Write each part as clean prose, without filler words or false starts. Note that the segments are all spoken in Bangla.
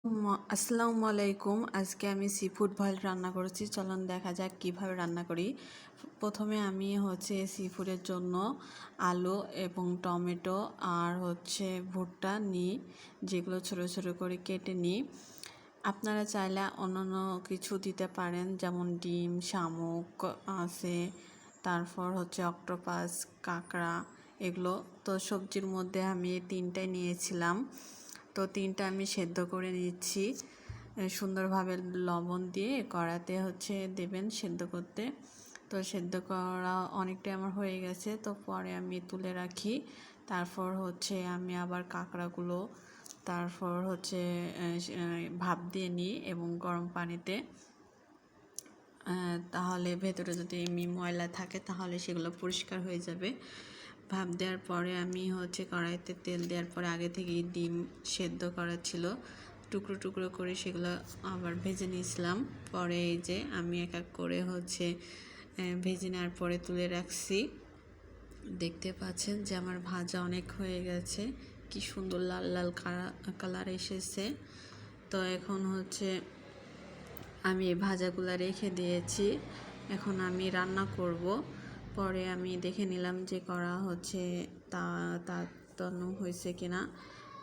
আসসালামু আলাইকুম। আজকে আমি সি ফুড বয়েল রান্না করেছি। চলুন দেখা যাক কিভাবে রান্না করি। প্রথমে আমি সি ফুডের জন্য আলু এবং টমেটো আর ভুট্টা নিই, যেগুলো ছোটো ছোটো করে কেটে নিই। আপনারা চাইলে অন্যান্য কিছু দিতে পারেন, যেমন ডিম, শামুক আছে, তারপর অক্টোপাস, কাঁকড়া, এগুলো। তো সবজির মধ্যে আমি তিনটাই নিয়েছিলাম। তো তিনটা আমি সেদ্ধ করে নিচ্ছি সুন্দরভাবে। লবণ দিয়ে কড়াতে দেবেন সেদ্ধ করতে। তো সেদ্ধ করা অনেকটাই আমার হয়ে গেছে, তো পরে আমি তুলে রাখি। তারপর আমি আবার কাঁকড়াগুলো তারপর ভাপ দিয়ে নিই এবং গরম পানিতে, তাহলে ভেতরে যদি এমনি ময়লা থাকে তাহলে সেগুলো পরিষ্কার হয়ে যাবে। ভাপ দেওয়ার পরে আমি কড়াইতে তেল দেওয়ার পরে আগে থেকেই ডিম সেদ্ধ করা ছিল, টুকরো টুকরো করে সেগুলো আবার ভেজে নিয়েছিলাম। পরে এই যে আমি এক এক করে ভেজে নেওয়ার পরে তুলে রাখছি। দেখতে পাচ্ছেন যে আমার ভাজা অনেক হয়ে গেছে, কি সুন্দর লাল লাল কালার এসেছে। তো এখন আমি এই ভাজাগুলো রেখে দিয়েছি। এখন আমি রান্না করব। পরে আমি দেখে নিলাম যে কড়া তাতানো হয়েছে কিনা।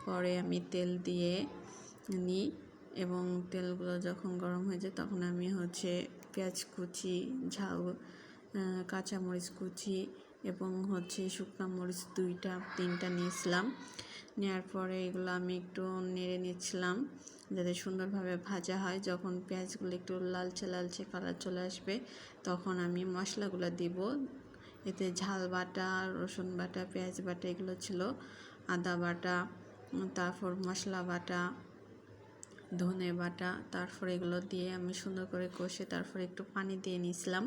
পরে আমি তেল দিয়ে নিই এবং তেলগুলো যখন গরম হয়ে যায় তখন আমি পেঁয়াজ কুচি, ঝাল, কাঁচামরিচ কুচি এবং শুকনো মরিচ 2-3টা নিয়েছিলাম। নেওয়ার পরে এগুলো আমি একটু নেড়ে নিচ্ছিলাম যাতে সুন্দরভাবে ভাজা হয়। যখন পেঁয়াজগুলো একটু লালচে লালচে কালার চলে আসবে তখন আমি মশলাগুলো দিব। এতে ঝাল বাটা, রসুন বাটা, পেঁয়াজ বাটা এগুলো ছিল, আদা বাটা, তারপর মশলা বাটা, ধনে বাটা, তারপর এগুলো দিয়ে আমি সুন্দর করে কষে তারপর একটু পানি দিয়ে নিয়েছিলাম।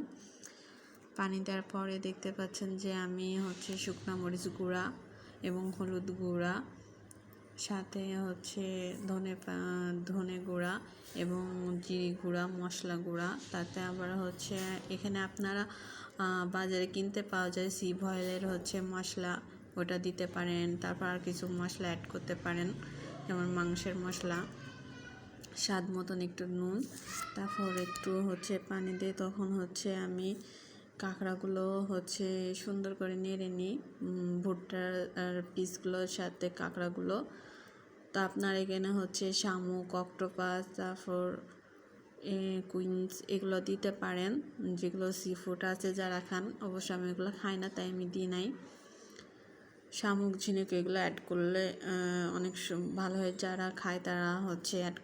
পানি দেওয়ার পরে দেখতে পাচ্ছেন যে আমি শুকনো মরিচ গুঁড়া এবং হলুদ গুঁড়া, সাথে ধনে গুঁড়া এবং জিরে গুঁড়া, মশলা গুঁড়া, তাতে আবার এখানে আপনারা বাজারে কিনতে পাওয়া যায় সি বয়েলের মশলা, ওটা দিতে পারেন। তারপর আর কিছু মশলা অ্যাড করতে পারেন, যেমন মাংসের মশলা, স্বাদ মতন একটু নুন। তারপর একটু পানি দিয়ে তখন আমি কাঁকড়াগুলো সুন্দর করে নেড়ে নিই, ভুট্টার পিসগুলোর সাথে কাঁকড়াগুলো। তো আপনার এখানে শামুক, অক্টোপাস, তারপর কুইন্স এগুলো দিতে পারেন, যেগুলো সি ফুড আছে যারা খান। অবশ্য আমি এগুলো খাই না, তাই আমি দিই নাই। শামুক, ঝিনুক এগুলো অ্যাড করলে অনেক ভালো হয়, যারা খায় তারা অ্যাড